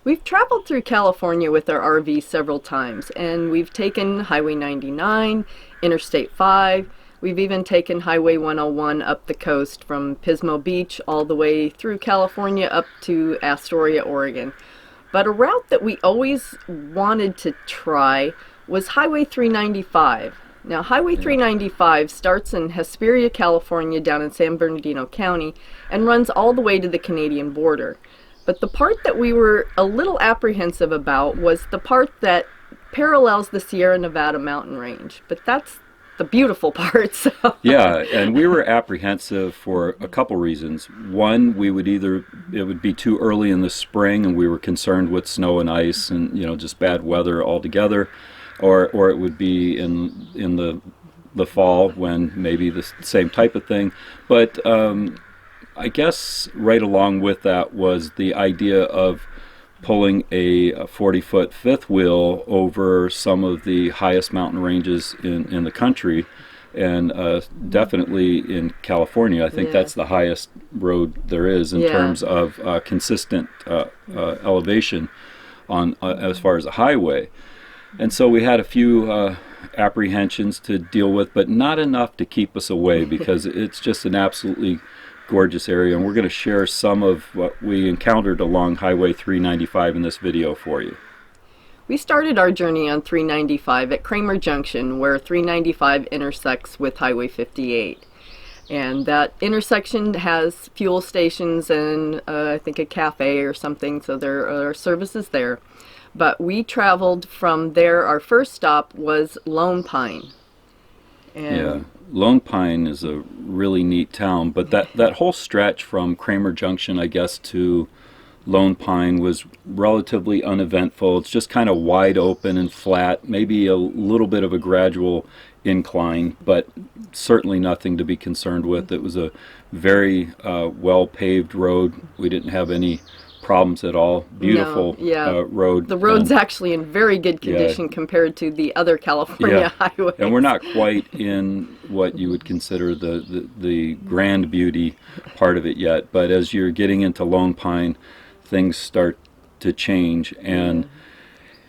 We've traveled through California with our RV several times, and we've taken Highway 99, Interstate 5. We've even taken Highway 101 up the coast from Pismo Beach all the way through California up to Astoria, Oregon. But a route that we always wanted to try was Highway 395. Now, Highway Yeah. 395 starts in Hesperia, California, down in San Bernardino County, and runs all the way to the Canadian border. But the part that we were a little apprehensive about was the part that parallels the Sierra Nevada mountain range. But that's the beautiful part. So. Yeah, and we were apprehensive for a couple reasons. One, it would be too early in the spring, and we were concerned with snow and ice, and just bad weather altogether, or it would be in the fall when maybe the same type of thing. But I guess right along with that was the idea of pulling a 40-foot fifth wheel over some of the highest mountain ranges in the country, and definitely in California. I think Yeah. that's the highest road there is in Yeah. terms of consistent elevation on as far as a highway. And so we had a few apprehensions to deal with, but not enough to keep us away because it's just an absolutely gorgeous area, and we're going to share some of what we encountered along Highway 395 in this video for you. We started our journey on 395 at Kramer Junction, where 395 intersects with Highway 58. And that intersection has fuel stations and I think a cafe or something, so there are services there. But we traveled from there. Our first stop was Lone Pine. And Yeah, Lone Pine is a really neat town, but that whole stretch from Kramer Junction, I guess, to Lone Pine was relatively uneventful. It's just kind of wide open and flat, maybe a little bit of a gradual incline, but certainly nothing to be concerned with. It was a very well-paved road. We didn't have any problems at all. Beautiful No, yeah. road. The road's and, actually in very good condition compared to the other California highways. and we're not quite in what you would consider the grand beauty part of it yet, but as you're getting into Lone Pine, things start to change, and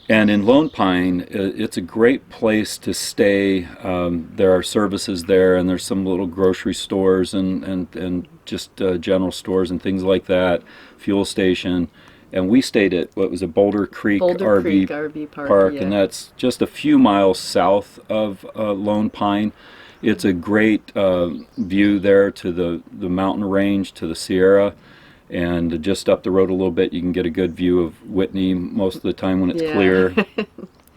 in Lone Pine, it's a great place to stay. There are services there, and there's some little grocery stores and just general stores and things like that, fuel station. And we stayed at what was a Boulder Creek RV Park, yeah. and that's just a few miles south of Lone Pine. It's a great view there to the mountain range, to the Sierra. And just up the road a little bit, you can get a good view of Whitney most of the time when it's clear.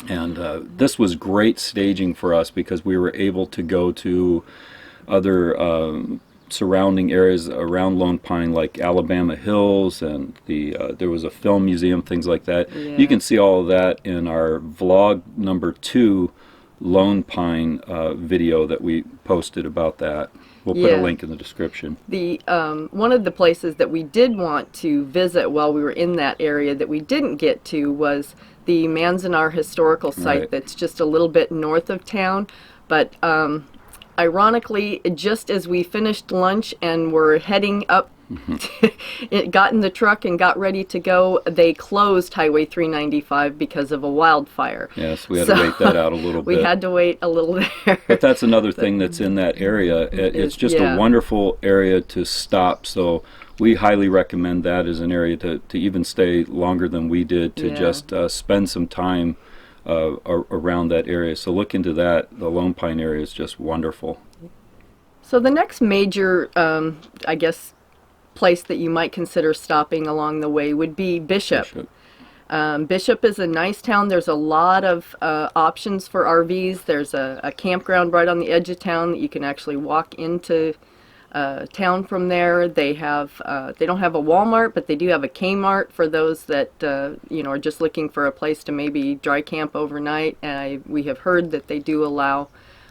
And this was great staging for us because we were able to go to other surrounding areas around Lone Pine, like Alabama Hills, and there was a film museum, things like that. Yeah. You can see all of that in our vlog number 2, Lone Pine video that we posted about that. We'll put a link in the description. The one of the places that we did want to visit while we were in that area that we didn't get to was the Manzanar Historical Site. Right. That's just a little bit north of town. But ironically, just as we finished lunch and were heading up, it got in the truck and got ready to go, they closed Highway 395 because of a wildfire. Yes, we had to wait that out a little bit. We had to wait a little there. But that's another thing that's in that area. It's just a wonderful area to stop. So we highly recommend that as an area to even stay longer than we did, to just spend some time around that area. So look into that. The Lone Pine area is just wonderful. So the next major, I guess, place that you might consider stopping along the way would be Bishop. Bishop is a nice town. There's a lot of options for RVs. There's a campground right on the edge of town that you can actually walk into town from there. They have they don't have a Walmart, but they do have a Kmart for those that are just looking for a place to maybe dry camp overnight. And we have heard that they do allow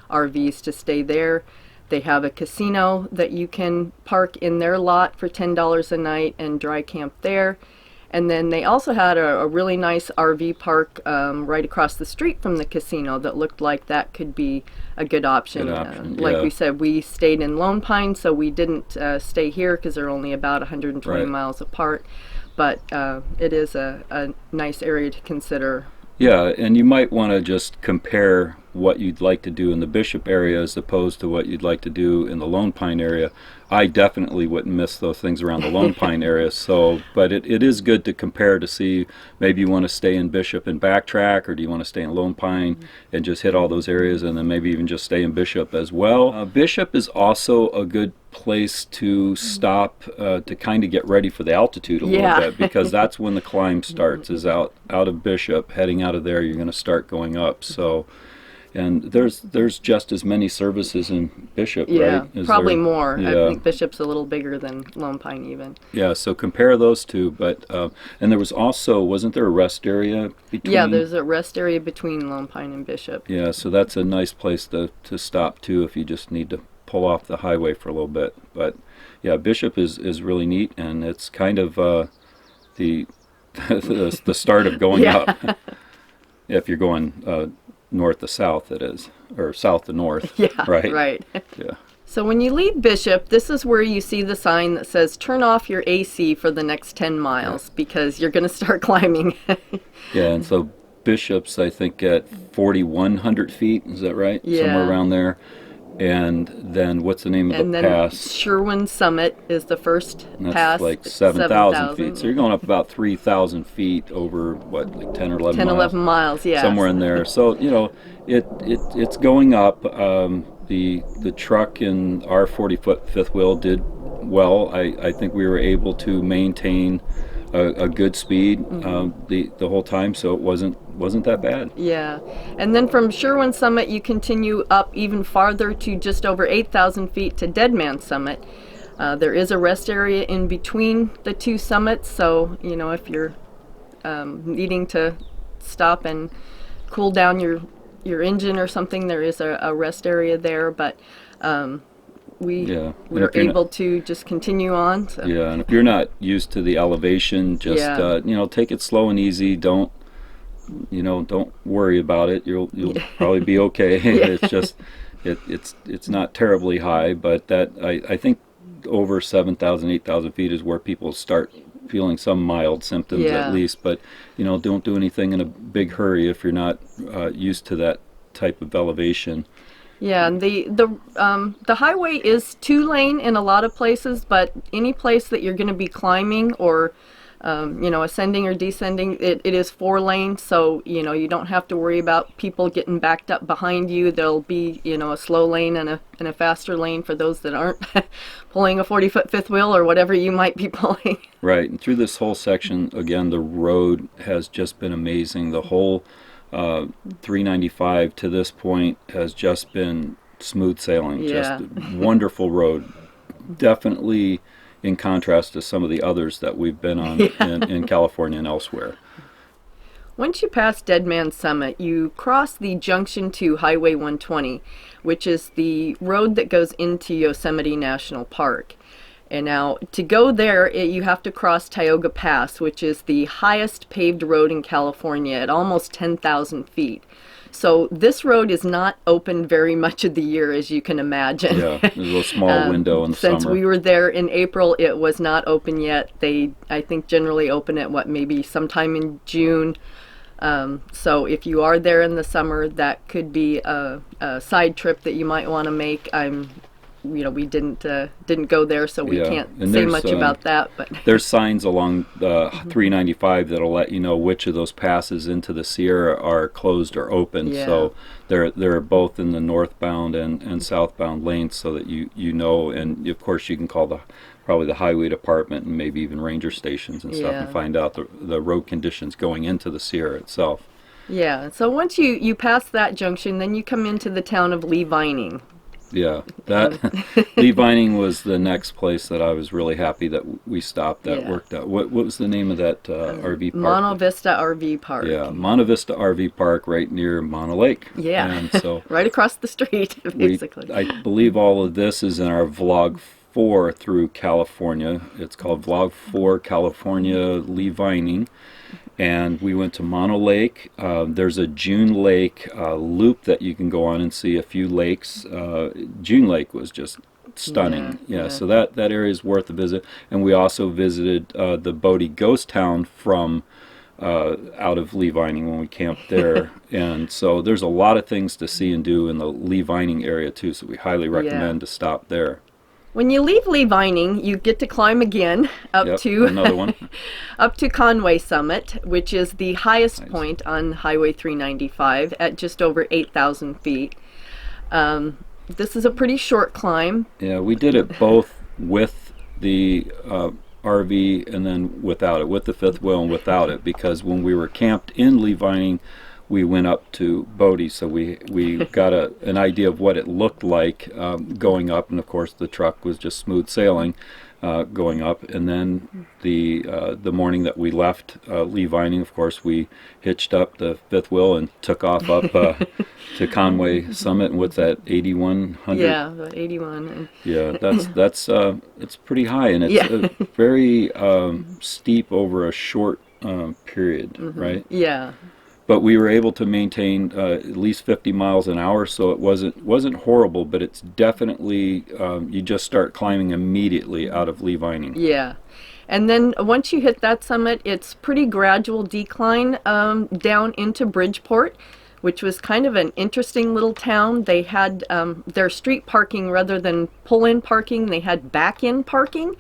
RVs to stay there. They have a casino that you can park in their lot for $10 a night and dry camp there. And then they also had a really nice RV park right across the street from the casino that looked like that could be a good option. Like we said, we stayed in Lone Pine, so we didn't stay here because they're only about 120 miles apart. but it is a nice area to consider. Yeah, and you might want to just compare what you'd like to do in the Bishop area as opposed to what you'd like to do in the Lone Pine area. I definitely wouldn't miss those things around the Lone Pine area. So, but it is good to compare to see maybe you want to stay in Bishop and backtrack, or do you want to stay in Lone Pine and just hit all those areas, and then maybe even just stay in Bishop as well. Bishop is also a good place to stop to kind of get ready for the altitude a little bit, because that's when the climb starts, is out of Bishop. Heading out of there, you're going to start going up. So, and there's just as many services in Bishop, right? Yeah, probably more. Yeah. I think Bishop's a little bigger than Lone Pine even. Yeah, so compare those two. But and there was also, wasn't there a rest area between? Yeah, there's a rest area between Lone Pine and Bishop. Yeah, so that's a nice place to stop too if you just need to pull off the highway for a little bit. But yeah, Bishop is really neat, and it's kind of the the start of going up. If you're going north to south, it is, or south to north. Yeah, right. Yeah. So when you leave Bishop, this is where you see the sign that says turn off your AC for the next 10 miles because you're going to start climbing. Yeah, and so Bishop's, I think, at 4,100 feet. Is that right? Yeah. Somewhere around there. And then what's the name of the pass? Sherwin Summit is the first And that's pass. like 7,000 feet. So you're going up about 3,000 feet over, what, like 10 or 11 10, miles? 11 miles, yeah. Somewhere in there. So, you know, it's going up. The truck in our 40-foot fifth wheel did well. I think we were able to maintain a good speed the whole time, so it wasn't that bad. Yeah, and then from Sherwin Summit you continue up even farther to just over 8,000 feet to Dead Man Summit. There is a rest area in between the two summits, so you know if you're needing to stop and cool down your engine or something, there is a rest area there, but we're able to just continue on. So. Yeah, and if you're not used to the elevation, just take it slow and easy. Don't worry about it. You'll probably be okay. It's just it's not terribly high, but that I think over 7,000, 8,000 feet is where people start feeling some mild symptoms at least. But don't do anything in a big hurry if you're not used to that type of elevation. Yeah, and the highway is 2-lane in a lot of places, but any place that you're going to be climbing or ascending or descending, it is 4-lane, so you don't have to worry about people getting backed up behind you. There'll be a slow lane and a faster lane for those that aren't pulling a 40-foot fifth wheel or whatever you might be pulling. Right, and through this whole section, again, the road has just been amazing. The whole 395 to this point has just been smooth sailing. Yeah. Just wonderful road. Definitely in contrast to some of the others that we've been on in California and elsewhere. Once you pass Dead Man Summit, you cross the junction to Highway 120, which is the road that goes into Yosemite National Park. And now, to go there, you have to cross Tioga Pass, which is the highest paved road in California at almost 10,000 feet. So this road is not open very much of the year, as you can imagine. Yeah, there's a small window in the summer. Since we were there in April, it was not open yet. They, I think, generally open at maybe sometime in June. So if you are there in the summer, that could be a side trip that you might want to make. We didn't go there, so we can't say much about that. But there's signs along the 395 that'll let you know which of those passes into the Sierra are closed or open. Yeah. So they're both in the northbound and southbound lanes, so that you know. And of course, you can call probably the highway department and maybe even ranger stations and stuff and find out the road conditions going into the Sierra itself. Yeah. So once you pass that junction, then you come into the town of Lee Vining. Yeah, that Lee Vining was the next place that I was really happy that we stopped. That worked out. What was the name of that RV park? Mono Vista RV Park. Yeah, Mono Vista RV Park, right near Mono Lake. Yeah, and so right across the street, basically. I believe all of this is in our vlog 4 through California. It's called Vlog 4 California Lee Vining. And we went to Mono Lake. There's a June Lake loop that you can go on and see a few lakes. June Lake was just stunning. Yeah. So that area is worth a visit. And we also visited the Bodie ghost town from out of Lee Vining when we camped there. And so there's a lot of things to see and do in the Lee Vining area too, so we highly recommend to stop there. When you leave Lee Vining, you get to climb again up to another one. up to Conway Summit, which is the highest point on Highway 395 at just over 8,000 feet. This is a pretty short climb. Yeah, we did it both with the RV and then without it, with the fifth wheel and without it, because when we were camped in Lee Vining, we went up to Bodie, so we got an idea of what it looked like going up, and of course the truck was just smooth sailing going up. And then the morning that we left Lee Vining, of course, we hitched up the fifth wheel and took off up to Conway Summit. And what's that, 8,100? Yeah, the 81. Yeah, that's it's pretty high, and it's very steep over a short period, right? Yeah. But we were able to maintain at least 50 miles an hour, so it wasn't horrible, but it's definitely, you just start climbing immediately out of Lee Vining. Yeah. And then once you hit that summit, it's pretty gradual decline down into Bridgeport, which was kind of an interesting little town. They had their street parking rather than pull-in parking, they had back-in parking.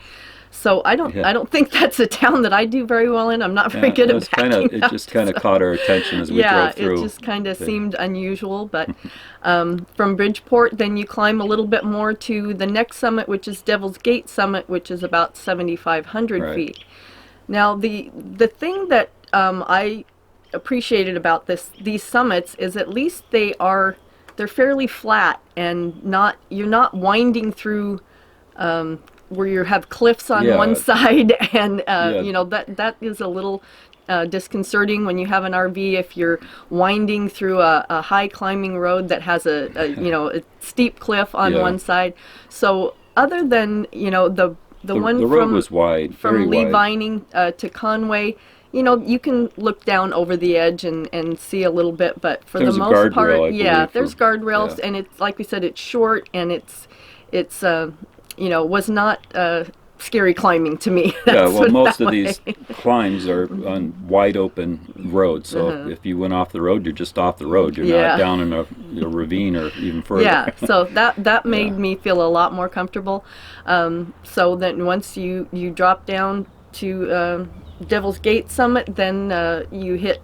So I don't think that's a town that I do very well in. I'm not very good at backing out. It just kind of caught our attention as we drove through. Yeah, it just kind of seemed unusual. But from Bridgeport, then you climb a little bit more to the next summit, which is Devil's Gate Summit, which is about 7,500 feet. Now, the thing that I appreciated about these summits is at least they're fairly flat and you're not winding through where you have cliffs on one side, and that is a little disconcerting when you have an RV if you're winding through a high climbing road that has a steep cliff on one side. So other than the road was wide, from Lee wide. Vining to Conway, you can look down over the edge and see a little bit, but for there's the most part, there's guardrails, and it's like we said, it's short, and it's was not scary climbing to me. Most of these climbs are on wide open roads, so if you went off the road, you're just off the road. You're not down in a ravine or even further. Yeah, so that made me feel a lot more comfortable. So then once you drop down to Devil's Gate Summit, then you hit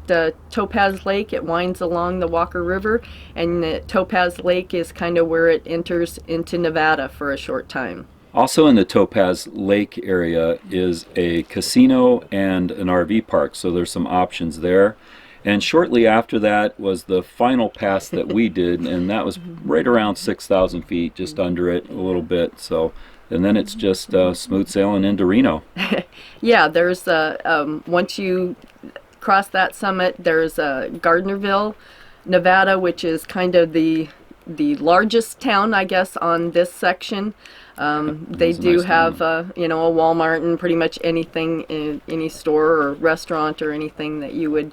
Topaz Lake. It winds along the Walker River, and Topaz Lake is kind of where it enters into Nevada for a short time. Also in the Topaz Lake area is a casino and an RV park, so there's some options there. And shortly after that was the final pass that we did, and that was right around 6,000 feet, just under it a little bit. So, and then it's just smooth sailing into Reno. Yeah, there's once you cross that summit, there's Gardnerville, Nevada, which is kind of the largest town, I guess, on this section. They do have a Walmart and pretty much anything in any store or restaurant or anything that you would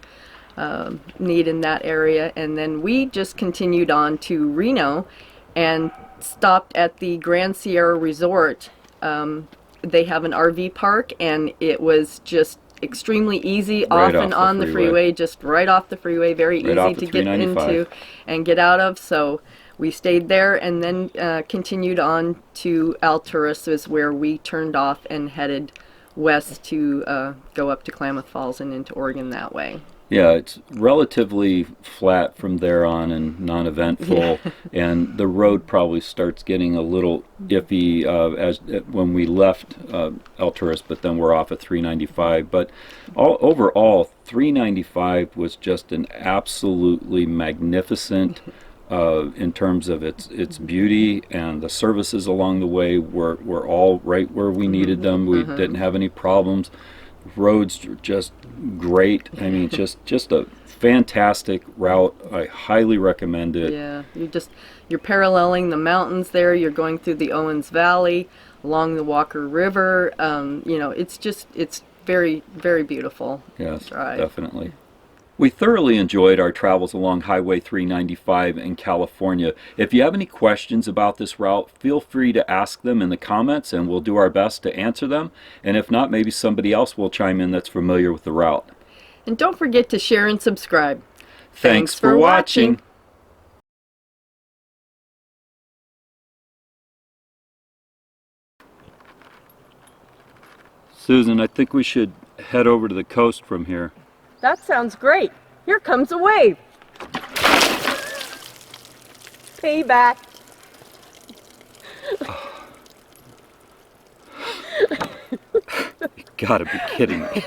need in that area. And then we just continued on to Reno and stopped at the Grand Sierra Resort. They have an RV park, and it was just extremely easy off and on the freeway, just right off the freeway, very easy to get into and get out of. So we stayed there and then continued on to Alturas, is where we turned off and headed west to go up to Klamath Falls and into Oregon that way. Yeah, it's relatively flat from there on and non-eventful, and the road probably starts getting a little iffy when we left Alturas, but then we're off at 395. But overall, 395 was just an absolutely magnificent in terms of its beauty, and the services along the way were all right where we needed them. We didn't have any problems. Roads are just great. I mean, just a fantastic route. I highly recommend it. Yeah, you're paralleling the mountains there. You're going through the Owens Valley, along the Walker River. It's very, very beautiful. Yes, drive. Definitely. We thoroughly enjoyed our travels along Highway 395 in California. If you have any questions about this route, feel free to ask them in the comments and we'll do our best to answer them. And if not, maybe somebody else will chime in that's familiar with the route. And don't forget to share and subscribe. Thanks for watching. Susan, I think we should head over to the coast from here. That sounds great. Here comes a wave. Payback. You gotta be kidding me.